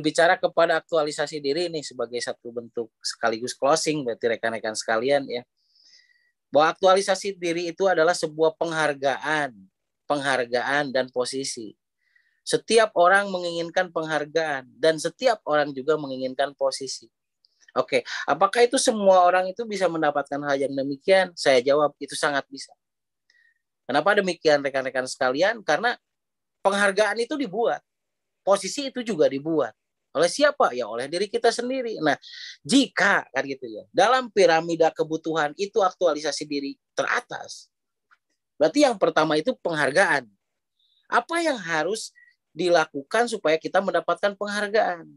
berbicara kepada aktualisasi diri ini sebagai satu bentuk sekaligus closing berarti rekan-rekan sekalian ya. Bahwa aktualisasi diri itu adalah sebuah penghargaan dan posisi. Setiap orang menginginkan penghargaan dan setiap orang juga menginginkan posisi. Oke, apakah itu semua orang itu bisa mendapatkan hal yang demikian? Saya jawab itu sangat bisa. Kenapa demikian rekan-rekan sekalian? Karena penghargaan itu dibuat, posisi itu juga dibuat. Oleh siapa? Ya oleh diri kita sendiri. Nah, jika kan gitu ya, dalam piramida kebutuhan itu aktualisasi diri teratas, berarti yang pertama itu penghargaan. Apa yang harus dilakukan supaya kita mendapatkan penghargaan?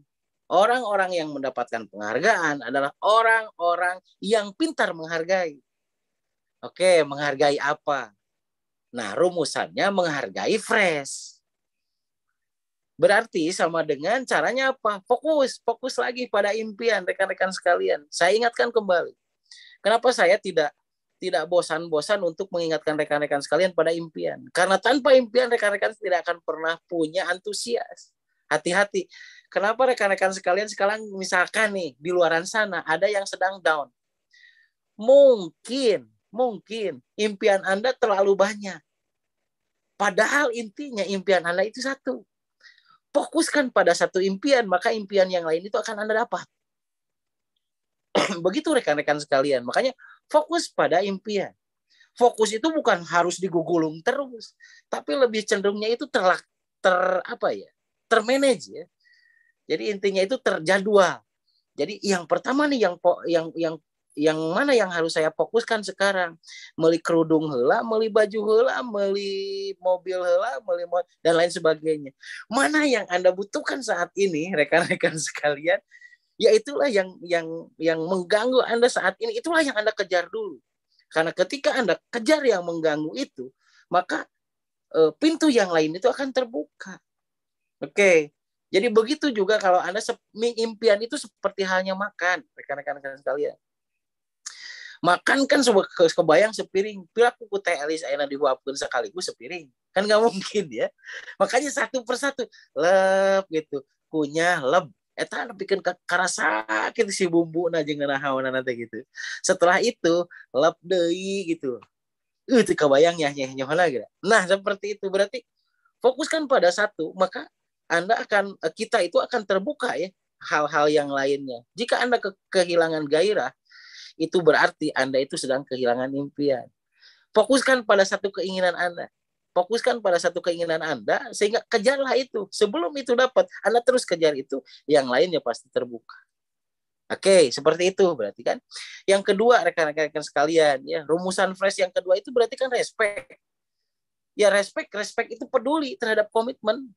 Orang-orang yang mendapatkan penghargaan adalah orang-orang yang pintar menghargai. Oke, menghargai apa? Nah, rumusannya menghargai fresh. Berarti sama dengan caranya apa? Fokus lagi pada impian rekan-rekan sekalian. Saya ingatkan kembali. Kenapa saya tidak bosan-bosan untuk mengingatkan rekan-rekan sekalian pada impian? Karena tanpa impian rekan-rekan tidak akan pernah punya antusias. Hati-hati. Kenapa rekan-rekan sekalian sekarang misalkan nih di luaran sana ada yang sedang down. Mungkin impian Anda terlalu banyak. Padahal intinya impian Anda itu satu. Fokuskan pada satu impian, maka impian yang lain itu akan Anda dapat. Begitu rekan-rekan sekalian. Makanya fokus pada impian. Fokus itu bukan harus digugulung terus, tapi lebih cenderungnya itu termanage ya. Jadi intinya itu terjadwal. Jadi yang pertama nih yang mana yang harus saya fokuskan sekarang? Meuli kerudung heula, meuli baju heula, meuli mobil heula, dan lain sebagainya. Mana yang Anda butuhkan saat ini, rekan-rekan sekalian? Ya itulah yang mengganggu Anda saat ini. Itulah yang Anda kejar dulu. Karena ketika Anda kejar yang mengganggu itu, maka pintu yang lain itu akan terbuka. Oke. Jadi begitu juga kalau Anda impian itu seperti halnya makan, rekan-rekan sekalian. Makan kan kebayang sepiring, piraku ku teh elis ayeuna dihuapkeun sekaligus sepiring. Kan nggak mungkin ya. Makanya satu persatu lep gitu. Kunyah lep. Eta nepikeun karasa gitu si bumbu na jeung nahawanana teh gitu. Setelah itu lep deui gitu. Itu kebayang nyah-nyah gitu. Nah, seperti itu berarti fokuskan pada satu, maka kita itu akan terbuka ya hal-hal yang lainnya. Jika Anda kehilangan gairah, itu berarti Anda itu sedang kehilangan impian. Fokuskan pada satu keinginan Anda. Fokuskan pada satu keinginan Anda, sehingga kejarlah itu. Sebelum itu dapat, Anda terus kejar itu, yang lainnya pasti terbuka. Oke, seperti itu berarti kan. Yang kedua, rekan-rekan sekalian, ya rumusan fresh yang kedua itu berarti kan respect. Ya respect itu peduli terhadap komitmen.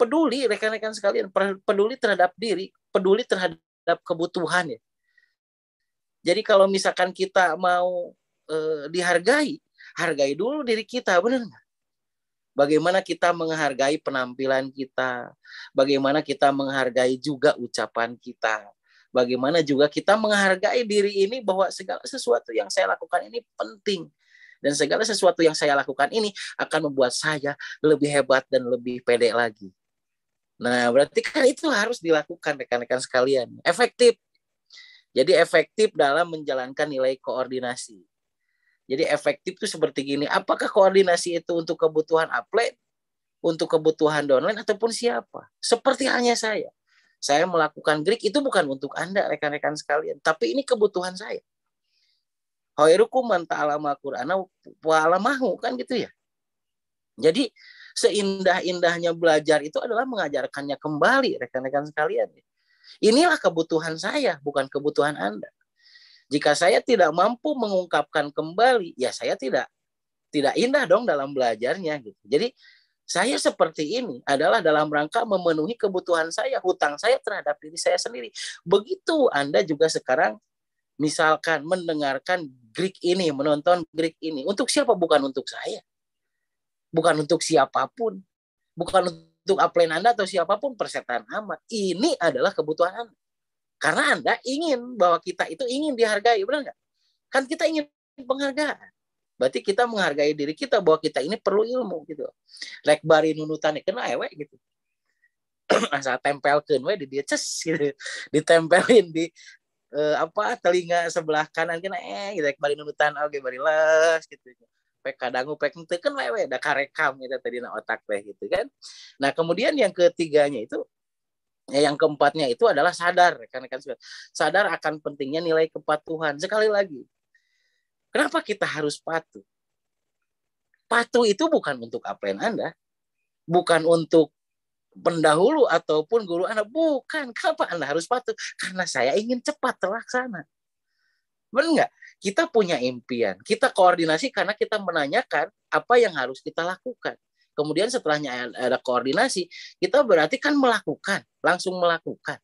Peduli rekan-rekan sekalian, peduli terhadap diri, peduli terhadap kebutuhan ya. Jadi kalau misalkan kita mau dihargai, hargai dulu diri kita, benar nggak? Bagaimana kita menghargai penampilan kita, bagaimana kita menghargai juga ucapan kita, bagaimana juga kita menghargai diri ini bahwa segala sesuatu yang saya lakukan ini penting. Dan segala sesuatu yang saya lakukan ini akan membuat saya lebih hebat dan lebih pede lagi. Nah, berarti kan itu harus dilakukan rekan-rekan sekalian. Efektif. Jadi efektif dalam menjalankan nilai koordinasi. Jadi efektif itu seperti gini. Apakah koordinasi itu untuk kebutuhan upline, untuk kebutuhan downline, ataupun siapa? Seperti halnya saya. Saya melakukan Greek itu bukan untuk Anda, rekan-rekan sekalian. Tapi ini kebutuhan saya. Khairukum man ta'allama Qur'ana wa 'allamahu, kan gitu ya. Jadi seindah-indahnya belajar itu adalah mengajarkannya kembali, rekan-rekan sekalian. Inilah kebutuhan saya, bukan kebutuhan Anda. Jika saya tidak mampu mengungkapkan kembali, ya saya tidak indah dong dalam belajarnya gitu. Jadi saya seperti ini adalah dalam rangka memenuhi kebutuhan saya, hutang saya terhadap diri saya sendiri. Begitu Anda juga sekarang misalkan mendengarkan Greek ini, menonton Greek ini, untuk siapa? Bukan untuk saya. Bukan untuk siapapun. Bukan untuk upline Anda atau siapapun, persetan amat. Ini adalah kebutuhan Anda. Karena Anda ingin bahwa kita itu ingin dihargai, benar nggak? Kan kita ingin penghargaan. Berarti kita menghargai diri kita bahwa kita ini perlu ilmu gitu. Lek bari nunutan kena ewek gitu. asa tempelkeun we di dia ces gitu. Ditempelin di telinga sebelah kanan kena gitu bari nunutan oge bari les gitu. Pek kadangu pek teu keun we da karekam eta tadi na otak teh gitu kan. Nah, kemudian yang ketiganya itu yang keempatnya itu adalah sadar, rekan-rekan. Sadar akan pentingnya nilai kepatuhan. Sekali lagi, kenapa kita harus patuh? Patuh itu bukan untuk APN Anda, bukan untuk pendahulu ataupun guru Anda, bukan. Kenapa Anda harus patuh? Karena saya ingin cepat terlaksana. Benar nggak? Kita punya impian, kita koordinasi karena kita menanyakan apa yang harus kita lakukan. Kemudian setelahnya ada koordinasi, kita berarti kan melakukan, langsung melakukan.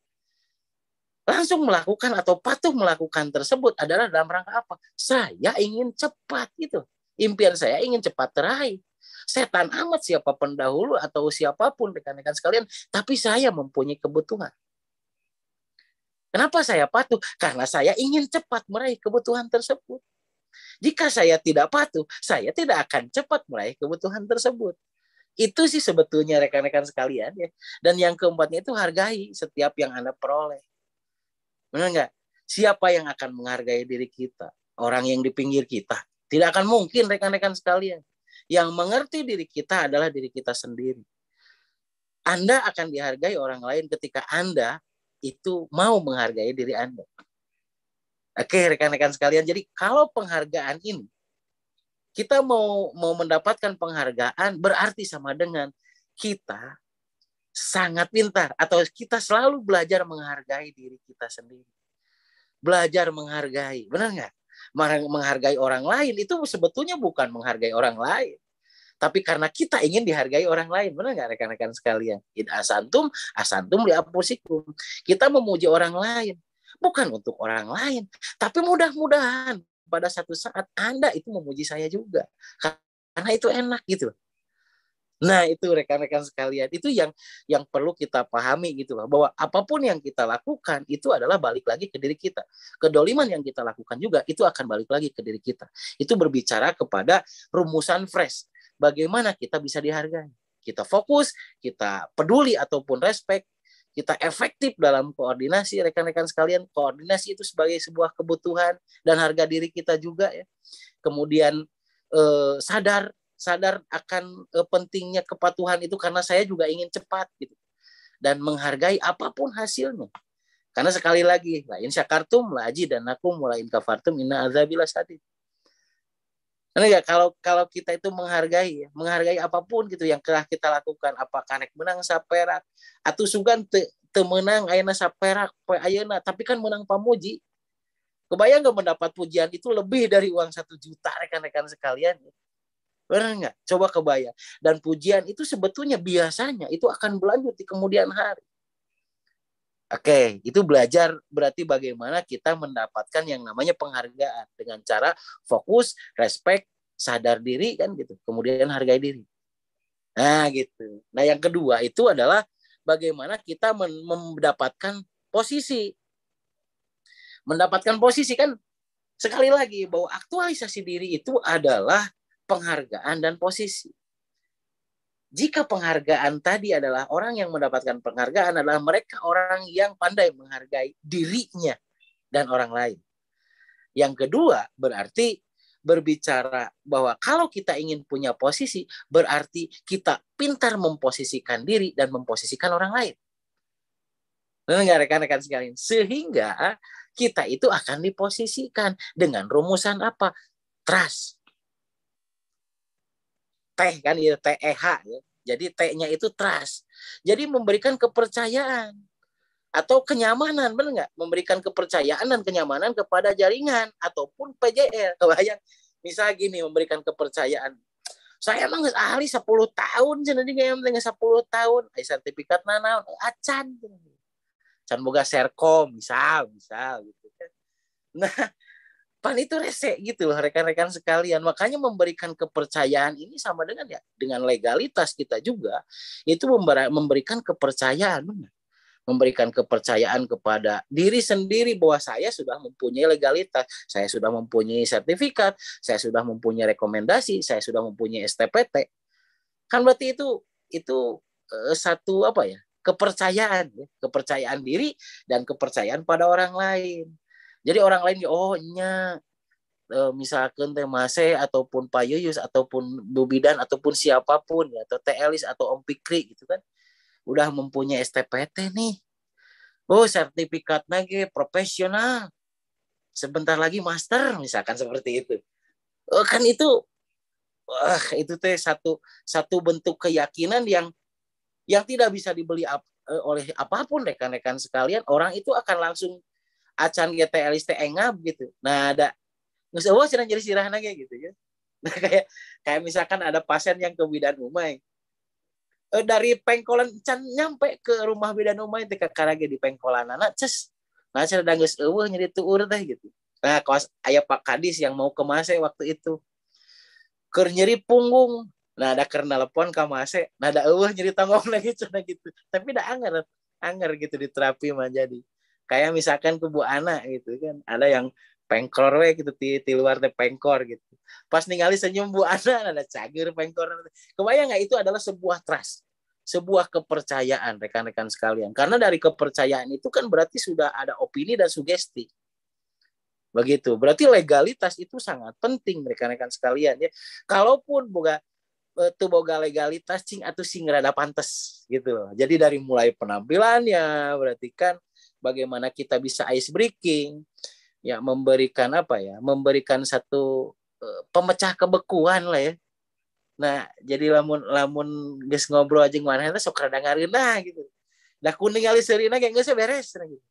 Langsung melakukan atau patuh melakukan tersebut adalah dalam rangka apa? Saya ingin cepat gitu. Impian saya ingin cepat teraih. Setan amat siapa pendahulu atau siapapun rekan-rekan sekalian, tapi saya mempunyai kebutuhan. Kenapa saya patuh? Karena saya ingin cepat meraih kebutuhan tersebut. Jika saya tidak patuh, saya tidak akan cepat meraih kebutuhan tersebut. Itu sih sebetulnya rekan-rekan sekalian ya. Dan yang keempatnya itu hargai setiap yang Anda peroleh. Benar nggak? Siapa yang akan menghargai diri kita? Orang yang di pinggir kita. Tidak akan mungkin rekan-rekan sekalian. Yang mengerti diri kita adalah diri kita sendiri. Anda akan dihargai orang lain ketika Anda itu mau menghargai diri Anda. Oke, rekan-rekan sekalian. Jadi kalau penghargaan ini kita mau mendapatkan penghargaan berarti sama dengan kita sangat pintar atau kita selalu belajar menghargai diri kita sendiri. Belajar menghargai, benar nggak? Menghargai orang lain itu sebetulnya bukan menghargai orang lain. Tapi karena kita ingin dihargai orang lain, benar nggak rekan-rekan sekalian? In asantum, asantum li anfusikum. Kita memuji orang lain, bukan untuk orang lain. Tapi mudah-mudahan pada satu saat Anda itu memuji saya juga. Karena itu enak gitu. Nah, itu rekan-rekan sekalian, itu yang perlu kita pahami gitu loh, bahwa apapun yang kita lakukan itu adalah balik lagi ke diri kita. Kedoliman yang kita lakukan juga itu akan balik lagi ke diri kita. Itu berbicara kepada rumusan fresh. Bagaimana kita bisa dihargai? Kita fokus, kita peduli ataupun respect, kita efektif dalam koordinasi rekan-rekan sekalian. Koordinasi itu sebagai sebuah kebutuhan dan harga diri kita juga ya. Kemudian sadar akan pentingnya kepatuhan itu karena saya juga ingin cepat gitu. Dan menghargai apapun hasilnya. Karena sekali lagi, la in syakartum la azidannakum wa la in kafartum inna adzabi lasyadid. Karena ya kalau kita itu menghargai apapun gitu yang telah kita lakukan, apakah rek menang saperak atau sugan teu menang ayeuna saperak poe ayeuna, tapi kan menang pamuji. Kebayang nggak mendapat pujian itu lebih dari uang 1 juta rekan-rekan sekalian? Benar nggak? Coba kebayang. Dan pujian itu sebetulnya biasanya itu akan berlanjut di kemudian hari. Oke, itu belajar berarti bagaimana kita mendapatkan yang namanya penghargaan dengan cara fokus, respect, sadar diri kan gitu. Kemudian hargai diri. Nah, gitu. Nah, yang kedua itu adalah bagaimana kita mendapatkan posisi. Mendapatkan posisi kan sekali lagi bahwa aktualisasi diri itu adalah penghargaan dan posisi. Jika penghargaan tadi adalah orang yang mendapatkan penghargaan adalah mereka orang yang pandai menghargai dirinya dan orang lain. Yang kedua berarti berbicara bahwa kalau kita ingin punya posisi berarti kita pintar memposisikan diri dan memposisikan orang lain. Benar rekan-rekan sekalian? Sehingga kita itu akan diposisikan dengan rumusan apa? Trust. Teh kan ya, TEH ya. Jadi T-nya itu trust. Jadi memberikan kepercayaan atau kenyamanan, benar nggak? Memberikan kepercayaan dan kenyamanan kepada jaringan ataupun PJL. Kebayang, misal gini, memberikan kepercayaan. Saya emang ahli 10 tahun, jadi kayak penting 10 tahun. Sertifikat nanaon, acan. Can boga serkom, misal gitu kan. Nah, pan itu rese gitu loh rekan-rekan sekalian. Makanya memberikan kepercayaan ini sama dengan ya dengan legalitas kita juga itu memberikan kepercayaan, memberikan kepercayaan kepada diri sendiri bahwa saya sudah mempunyai legalitas, saya sudah mempunyai sertifikat, saya sudah mempunyai rekomendasi, saya sudah mempunyai STPT. Kan berarti itu satu apa ya? kepercayaan, ya. Kepercayaan diri dan kepercayaan pada orang lain. Jadi orang lain, oh nya misalkan Teh Mase ataupun Pak Yuyus ataupun Bu Bidan ataupun siapapun ya, atau Teh Elis atau Om Pikri gitu kan, udah mempunyai STPT nih. Oh, sertifikat lagi profesional. Sebentar lagi master, misalkan seperti itu. Oh, kan itu teh satu bentuk keyakinan yang tidak bisa dibeli oleh apapun rekan-rekan sekalian. Orang itu akan langsung acan GTList engap gitu. Nah, ada nggak usah sedang jadi sirah lagi gitu ya. Nah, kayak misalkan ada pasien yang ke bidan umay. Dari pengkolan can nyampe ke rumah bidan umay teh karage di pengkolan anak ces. Nah, cara geus eueuh nyeri tuur teh gitu. Nah, kawas aya Pak Kadis yang mau ke Mase waktu itu. Keur nyeri punggung. Nah, ada keur nelpon ka Mase. Nah, ada eueuh nyeri tonggong lagi cenah gitu. Tapi da anger gitu di terapi mah jadi. Kayak misalkan ke Bu Ana gitu kan. Ada yang pengkor we gitu di luar teh pengkor gitu. Pas ningali senyum Bu Ana ada cager pengkor. Kebayang enggak itu adalah sebuah trust. Sebuah kepercayaan rekan-rekan sekalian. Karena dari kepercayaan itu kan berarti sudah ada opini dan sugesti. Begitu. Berarti legalitas itu sangat penting rekan-rekan sekalian ya. Kalaupun boga legalitas cing atau sing rada pantes gitu loh. Jadi dari mulai penampilannya berarti kan bagaimana kita bisa ice breaking ya, memberikan apa ya? Memberikan satu pemecah kebekuan lah ya. Nah, jadi lamun geus ngobrol aja manehna sok rada ngareunah gitu. Da kuning ali seurina ge geus beres gitu.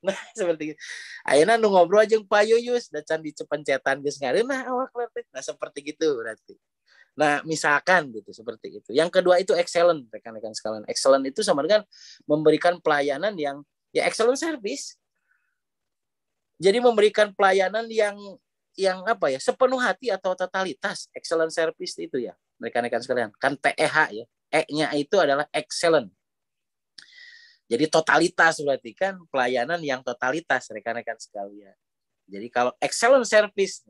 Nah, seperti itu. Ayeuna nu ngobrol jeung Pak Yuyus da can dicepencetan geus ngareunah awak teh. Nah, seperti gitu berarti. Nah, misalkan gitu seperti itu. Yang kedua itu excellent, rekan-rekan sekalian. Excellent itu sama dengan memberikan pelayanan yang ya excellent service. Jadi memberikan pelayanan yang apa ya, sepenuh hati atau totalitas. Excellent service itu ya, rekan-rekan sekalian. Kan TEH ya. E-nya itu adalah excellent. Jadi totalitas berarti kan pelayanan yang totalitas rekan-rekan sekalian. Jadi kalau excellent service,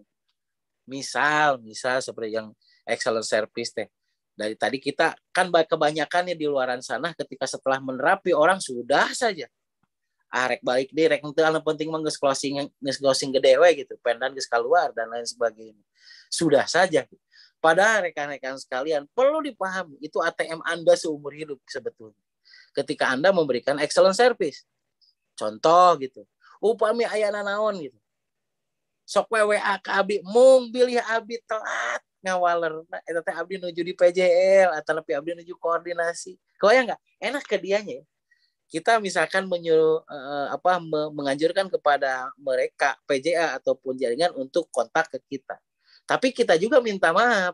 misal seperti yang excellent service teh. Dari tadi kita kan kebanyakannya di luaran sana ketika setelah menerapi orang sudah saja. Rek balik deh, rek itu penting mah geus closing gede we gitu, pendan geus keluar dan lain sebagainya. Sudah saja. Padahal rekan-rekan sekalian perlu dipahami itu ATM Anda seumur hidup sebetulnya. Ketika Anda memberikan excellent service. Contoh gitu. Upami aya naon gitu. Sok WA ke Abi, mung bilih Abi telat ngawaler. Nah, eta teh Abdi nuju di PJL atau lebih Abdi nuju koordinasi. Kebayang enggak? Enak ke dianya ya. Kita misalkan menyuruh menganjurkan kepada mereka PJA ataupun jaringan untuk kontak ke kita. Tapi kita juga minta maaf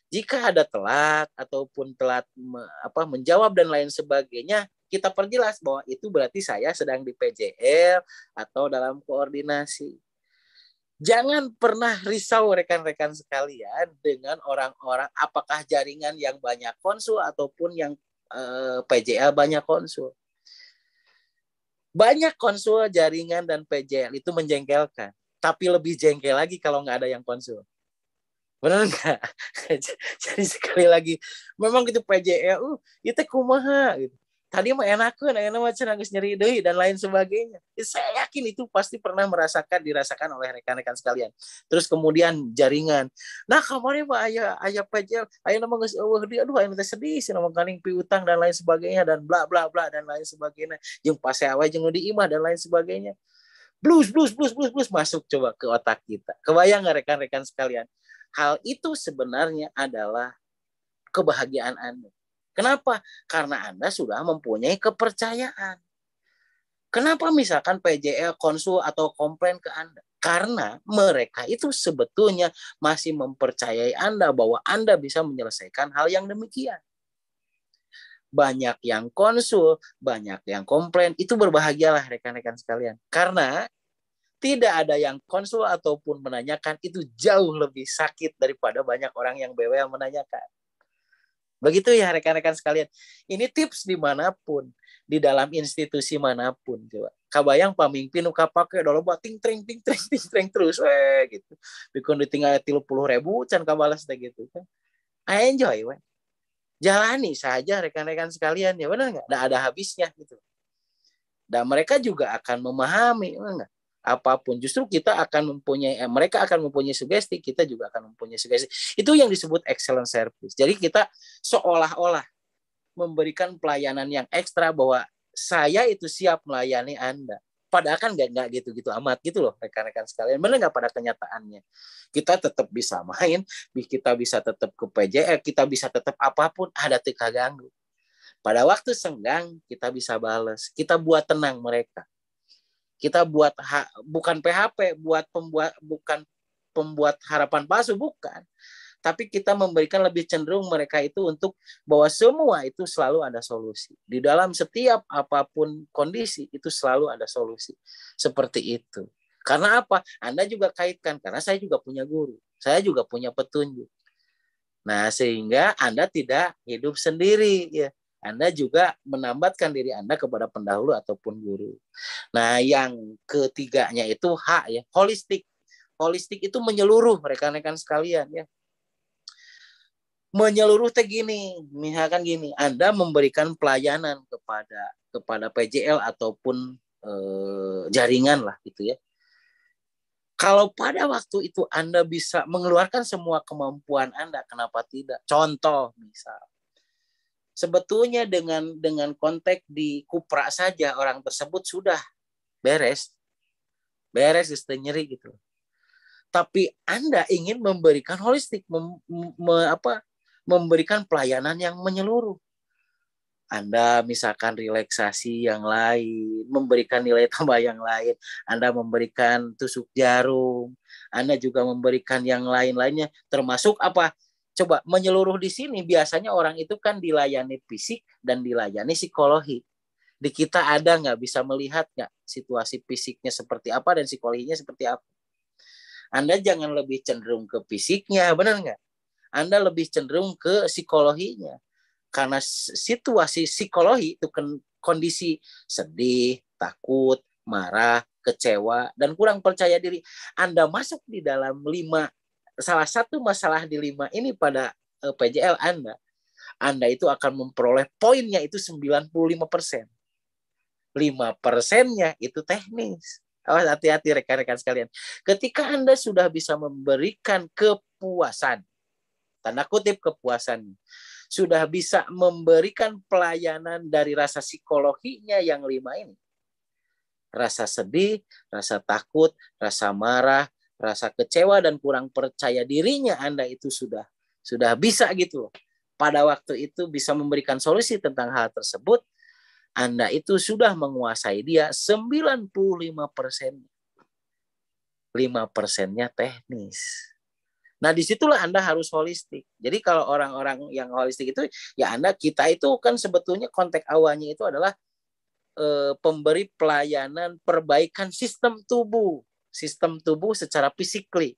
jika ada telat ataupun telat menjawab dan lain sebagainya, kita perjelas bahwa itu berarti saya sedang di PJL atau dalam koordinasi. Jangan pernah risau rekan-rekan sekalian dengan orang-orang apakah jaringan yang banyak konsul ataupun yang PJL banyak konsul. Banyak konsul jaringan dan PJL itu menjengkelkan, tapi lebih jengkel lagi kalau nggak ada yang konsul. Benar nggak? Jadi sekali lagi, memang gitu PJL, itu kumaha gitu. Tadi mah enakeun, ayeuna mah cenah geus nyeri deui dan lain sebagainya. Saya yakin itu pasti pernah dirasakan oleh rekan-rekan sekalian. Terus kemudian jaringan. Nah, kemarin mah aya PJL, ayeuna mah geus eueuh deui, aduh ayeuna teh sedih cenah mangkaning piutang dan lain sebagainya dan bla bla bla dan lain sebagainya. Jeung paseawe jeung nu di imah dan lain sebagainya. Blues masuk coba ke otak kita. Kebayang nggak rekan-rekan sekalian? Hal itu sebenarnya adalah kebahagiaan Anda. Kenapa? Karena Anda sudah mempunyai kepercayaan. Kenapa misalkan PJL konsul atau komplain ke Anda? Karena mereka itu sebetulnya masih mempercayai Anda bahwa Anda bisa menyelesaikan hal yang demikian. Banyak yang konsul, banyak yang komplain, itu berbahagialah rekan-rekan sekalian. Karena tidak ada yang konsul ataupun menanyakan, itu jauh lebih sakit daripada banyak orang yang bawel menanyakan. Begitu ya rekan-rekan sekalian. Ini tips dimanapun, di dalam institusi manapun. Coba. Kabayang pamimpin nu kapake da loba ting treng terus gitu. Bikun ditinggal 30.000 can kabalas teh gitu kan. I enjoy we. Jalani saja rekan-rekan sekalian, ya benar nggak? Nggak ada habisnya gitu. Dan mereka juga akan memahami, enggak? Apapun justru kita akan mempunyai, mereka akan mempunyai sugesti, kita juga akan mempunyai sugesti. Itu yang disebut excellent service. Jadi kita seolah-olah memberikan pelayanan yang ekstra bahwa saya itu siap melayani Anda. Padahal kan nggak gitu-gitu amat gitu loh rekan-rekan sekalian. Benar nggak pada kenyataannya? Kita tetap bisa main, kita bisa tetap ke PJR, kita bisa tetap apapun, ada teka ganggu. Pada waktu senggang kita bisa balas, kita buat tenang mereka. Kita buat bukan PHP, bukan pembuat harapan palsu, bukan. Tapi kita memberikan lebih cenderung mereka itu untuk bahwa semua itu selalu ada solusi. Di dalam setiap apapun kondisi itu selalu ada solusi. Seperti itu. Karena apa? Anda juga kaitkan, karena saya juga punya guru. Saya juga punya petunjuk. Nah, sehingga Anda tidak hidup sendiri, ya. Anda juga menambatkan diri Anda kepada pendahulu ataupun guru. Nah, yang ketiganya itu H, ya, holistik. Holistik itu menyeluruh, rekan-rekan sekalian, ya. Menyeluruh teh gini, misalkan gini, Anda memberikan pelayanan kepada PJL ataupun jaringan lah gitu ya. Kalau pada waktu itu Anda bisa mengeluarkan semua kemampuan Anda, kenapa tidak? Contoh misal, sebetulnya dengan konteks di Kupra saja orang tersebut sudah beres nyeri gitu. Tapi Anda ingin memberikan holistik, memberikan pelayanan yang menyeluruh. Anda misalkan relaksasi yang lain, memberikan nilai tambah yang lain, Anda memberikan tusuk jarum, Anda juga memberikan yang lain-lainnya, termasuk apa? Coba menyeluruh di sini, biasanya orang itu kan dilayani fisik dan dilayani psikologi. Di kita ada nggak bisa melihat nggak situasi fisiknya seperti apa dan psikologinya seperti apa? Anda jangan lebih cenderung ke fisiknya, benar nggak? Anda lebih cenderung ke psikologinya. Karena situasi psikologi itu kondisi sedih, takut, marah, kecewa, dan kurang percaya diri. Anda masuk di dalam salah satu masalah di 5 ini pada PJL Anda itu akan memperoleh poinnya itu 95%. 5%-nya itu teknis. Awas, hati-hati rekan-rekan sekalian. Ketika Anda sudah bisa memberikan kepuasan, tanda kutip kepuasan, sudah bisa memberikan pelayanan dari rasa psikologinya yang 5 ini. Rasa sedih, rasa takut, rasa marah, rasa kecewa dan kurang percaya dirinya Anda itu sudah bisa gitu. Pada waktu itu bisa memberikan solusi tentang hal tersebut, Anda itu sudah menguasai dia 95%. 5%-nya teknis. Nah, disitulah Anda harus holistik. Jadi kalau orang-orang yang holistik itu, ya kita itu kan sebetulnya konteks awalnya itu adalah pemberi pelayanan perbaikan sistem tubuh secara fisikly.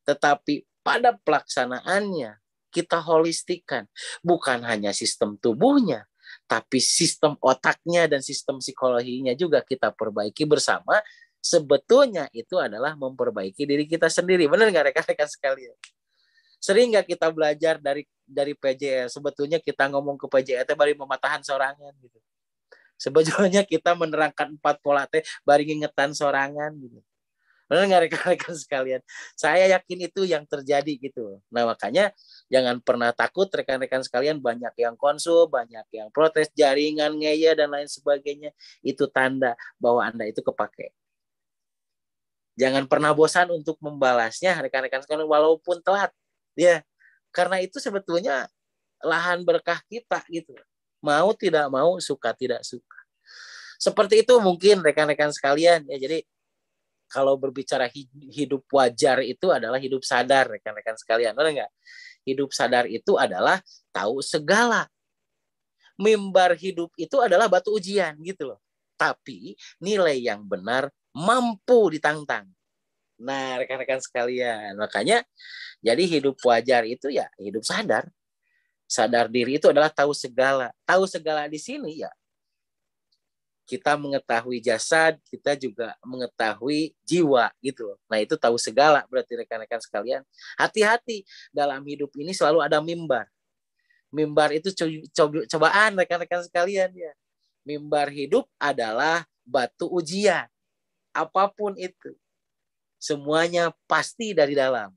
Tetapi pada pelaksanaannya kita holistikan, bukan hanya sistem tubuhnya, tapi sistem otaknya dan sistem psikologinya juga kita perbaiki bersama. Sebetulnya itu adalah memperbaiki diri kita sendiri. Benar nggak rekan-rekan sekalian? Sering nggak kita belajar dari PJL? Sebetulnya kita ngomong ke PJL teh bari mematahan sorangan gitu. Sebetulnya kita menerangkan 4 pola teh bari ngingetan sorangan gitu. Benar nggak rekan-rekan sekalian? Saya yakin itu yang terjadi gitu. Nah, makanya jangan pernah takut rekan-rekan sekalian, banyak yang konsul, banyak yang protes, jaringan ngeyel dan lain sebagainya. Itu tanda bahwa Anda itu kepake. Jangan pernah bosan untuk membalasnya rekan-rekan sekalian walaupun telat. Ya, karena itu sebetulnya lahan berkah kita gitu. Mau tidak mau, suka tidak suka. Seperti itu mungkin rekan-rekan sekalian ya. Jadi kalau berbicara hidup wajar itu adalah hidup sadar rekan-rekan sekalian. Benar nggak? Hidup sadar itu adalah tahu segala. Mimbar hidup itu adalah batu ujian gitu loh. Tapi nilai yang benar mampu ditantang. Nah, rekan-rekan sekalian, makanya jadi hidup wajar itu ya hidup sadar. Sadar diri itu adalah tahu segala. Tahu segala di sini ya kita mengetahui jasad, kita juga mengetahui jiwa gitu loh. Nah, itu tahu segala berarti rekan-rekan sekalian. Hati-hati dalam hidup ini selalu ada mimbar. Mimbar itu cobaan rekan-rekan sekalian ya. Mimbar hidup adalah batu ujian. Apapun itu. Semuanya pasti dari dalam.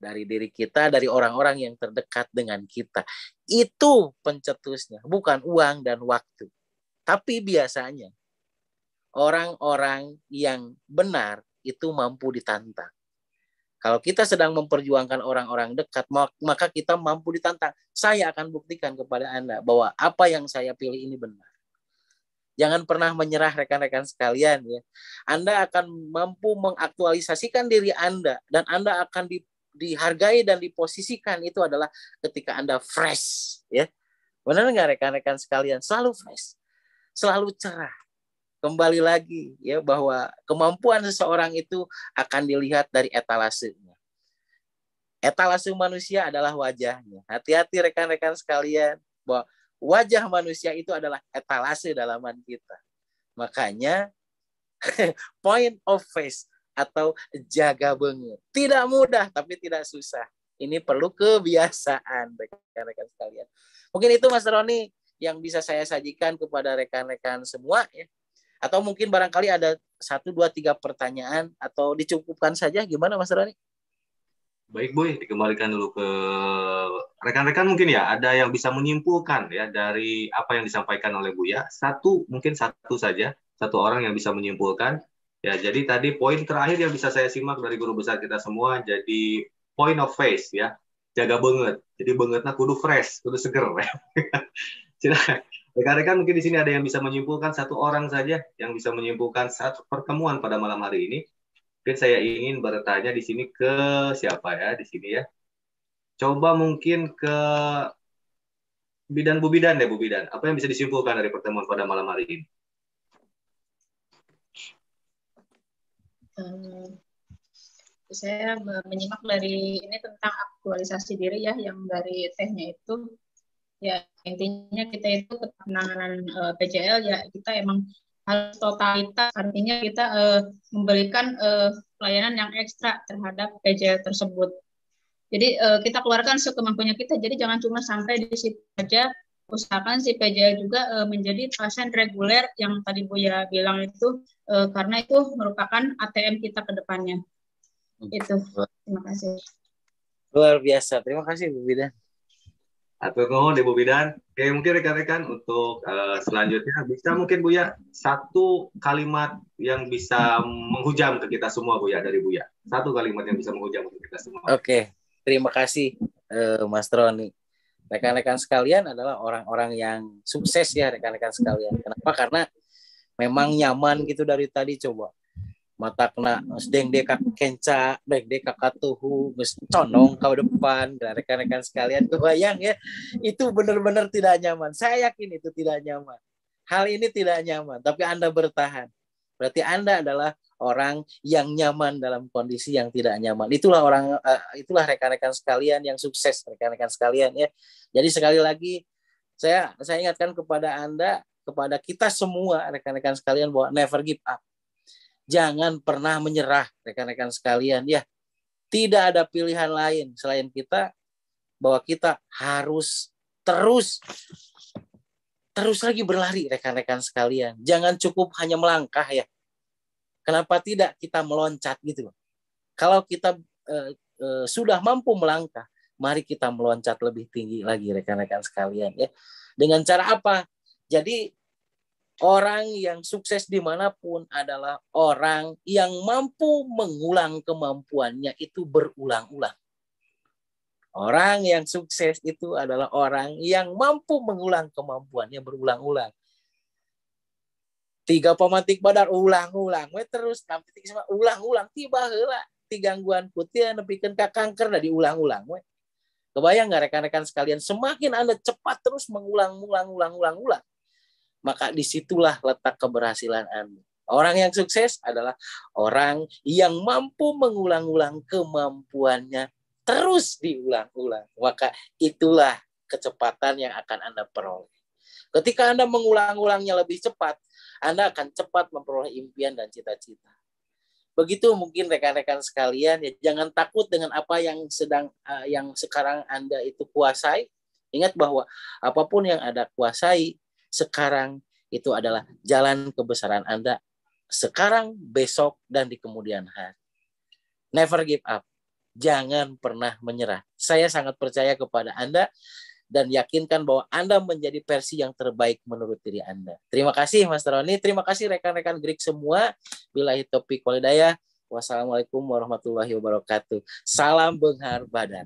Dari diri kita, dari orang-orang yang terdekat dengan kita. Itu pencetusnya, bukan uang dan waktu. Tapi biasanya orang-orang yang benar itu mampu ditantang. Kalau kita sedang memperjuangkan orang-orang dekat, maka kita mampu ditantang. Saya akan buktikan kepada Anda bahwa apa yang saya pilih ini benar. Jangan pernah menyerah rekan-rekan sekalian ya. Anda akan mampu mengaktualisasikan diri Anda dan Anda akan dihargai dan diposisikan itu adalah ketika Anda fresh ya. Benar nggak rekan-rekan sekalian? Selalu fresh, selalu cerah. Kembali lagi ya bahwa kemampuan seseorang itu akan dilihat dari etalasenya. Etalase manusia adalah wajahnya. Hati-hati rekan-rekan sekalian bahwa wajah manusia itu adalah etalase dalaman kita. Makanya point of face atau jaga banget. Tidak mudah tapi tidak susah. Ini perlu kebiasaan rekan-rekan sekalian. Mungkin itu Mas Roni yang bisa saya sajikan kepada rekan-rekan semua ya. Atau mungkin barangkali ada 1, 2, 3 pertanyaan atau dicukupkan saja. Gimana Mas Roni? Baik Boy, dikembalikan dulu ke rekan-rekan mungkin ya, ada yang bisa menyimpulkan ya dari apa yang disampaikan oleh Buya. Mungkin satu saja, satu orang yang bisa menyimpulkan. Ya, jadi tadi poin terakhir yang bisa saya simak dari guru besar kita semua, jadi point of face ya, jaga banget. Jadi bangetnya kudu fresh, kudu seger. Rekan-rekan mungkin di sini ada yang bisa menyimpulkan, satu orang saja yang bisa menyimpulkan satu pertemuan pada malam hari ini. Mungkin saya ingin bertanya di sini ke siapa ya di sini ya. Coba mungkin ke Bu Bidan deh Bu Bidan. Apa yang bisa disimpulkan dari pertemuan pada malam hari ini? Saya menyimak dari ini tentang aktualisasi diri ya, yang dari tehnya itu ya intinya kita itu penanganan PJL ya kita emang harus totalitas, artinya kita memberikan pelayanan yang ekstra terhadap PJL tersebut. Jadi kita keluarkan sekemampuannya kita, jadi jangan cuma sampai di situ saja, usahakan si PJL juga menjadi pasien reguler yang tadi Buya bilang itu, karena itu merupakan ATM kita ke depannya. Itu, terima kasih. Luar biasa, terima kasih Bu Bidan. Atau nuhun Bu Bidan. Oke, mungkin rekan-rekan untuk selanjutnya bisa mungkin Buya satu kalimat yang bisa menghujam ke kita semua Buya dari Buya. Satu kalimat yang bisa menghujam ke kita semua. Oke, terima kasih Mas Roni. Rekan-rekan sekalian adalah orang-orang yang sukses ya rekan-rekan sekalian. Kenapa? Karena memang nyaman gitu dari tadi coba. Mata kena sedeng dek kenca, dek kakatuhu, condong ke depan, rekan-rekan sekalian kebayang ya, itu benar-benar tidak nyaman. Saya yakin itu tidak nyaman. Hal ini tidak nyaman, tapi Anda bertahan. Berarti Anda adalah orang yang nyaman dalam kondisi yang tidak nyaman. Itulah rekan-rekan sekalian yang sukses, rekan-rekan sekalian ya. Jadi sekali lagi saya ingatkan kepada Anda, kepada kita semua rekan-rekan sekalian bahwa never give up. Jangan pernah menyerah rekan-rekan sekalian ya. Tidak ada pilihan lain selain kita, bahwa kita harus terus lagi berlari rekan-rekan sekalian. Jangan cukup hanya melangkah ya. Kenapa tidak kita meloncat gitu loh. Kalau kita sudah mampu melangkah, mari kita meloncat lebih tinggi lagi rekan-rekan sekalian ya. Dengan cara apa? Jadi orang yang sukses dimanapun adalah orang yang mampu mengulang kemampuannya itu berulang-ulang. Orang yang sukses itu adalah orang yang mampu mengulang kemampuannya berulang-ulang. 3 pemantik badar ulang-ulang, terus ulang-ulang tiba heula 3 gangguan putih nepikeun ka kanker da diulang-ulang. Kebayang nggak rekan-rekan sekalian, semakin Anda cepat terus mengulang-ulang, maka disitulah letak keberhasilan Anda. Orang yang sukses adalah orang yang mampu mengulang-ulang kemampuannya terus diulang-ulang. Maka itulah kecepatan yang akan Anda peroleh. Ketika Anda mengulang-ulangnya lebih cepat, Anda akan cepat memperoleh impian dan cita-cita. Begitu mungkin rekan-rekan sekalian, ya jangan takut dengan apa yang sekarang Anda itu kuasai. Ingat bahwa apapun yang Anda kuasai sekarang itu adalah jalan kebesaran Anda sekarang, besok, dan di kemudian hari. Never give up. Jangan pernah menyerah. Saya sangat percaya kepada Anda dan yakinkan bahwa Anda menjadi versi yang terbaik menurut diri Anda. Terima kasih Mas Roni, terima kasih rekan-rekan Greek semua. Billahi taufiq wal hidayah. Wassalamualaikum warahmatullahi wabarakatuh. Salam Benghar Badan.